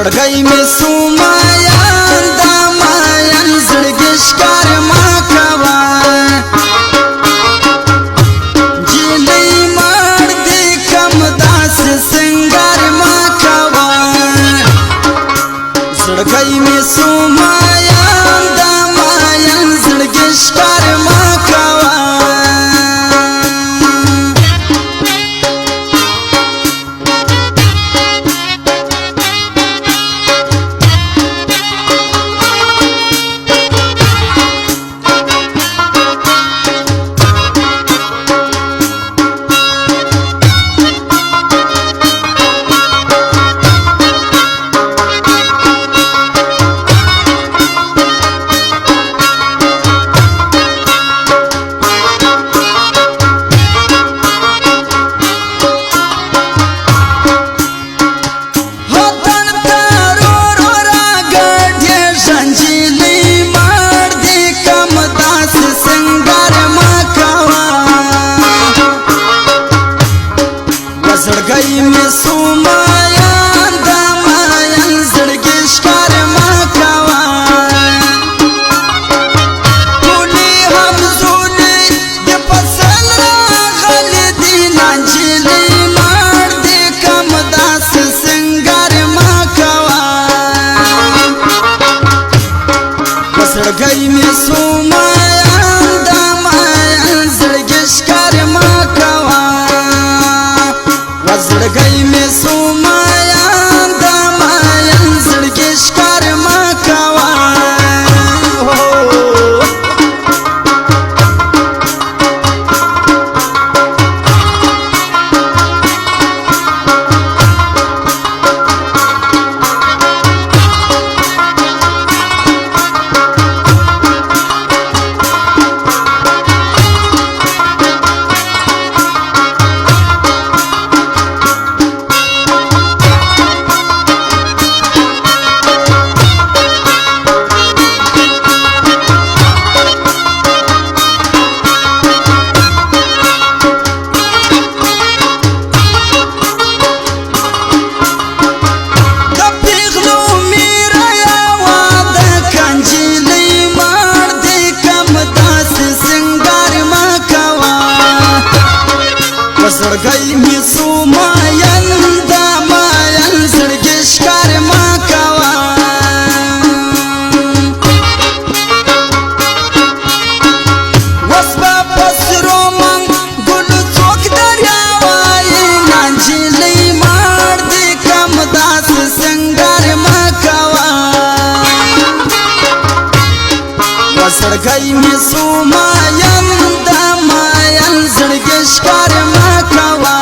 زړګی مې سومایان دا مایان زړګي ښکار ما کوه جلۍ مړ دې کم داسې سنګار ما کوه زړګی مې سومایان دا مایان زړګي ښکار ما کوه زړګی مې سومایان دا مایان زړګي ښکار ما کوه ټولې همزولې د فصل راغلې دي نجلۍ مړ دې کم داسې سنګار ما کوه زړګی مې سومایان دا مایان زړګي ښکار ما کوه زړګی مې سومایان دا مایان زړګي ښکار ما کوه زړګی مې سومایان دا مایان زړګي ښکار ما کوه اوس به په سرو منګلو څوک دریا وایي نجلۍ مړ دې کم داسې سنګار ما کوه زړګی مې سومایان دا مایان زړګي ښکار ما کوه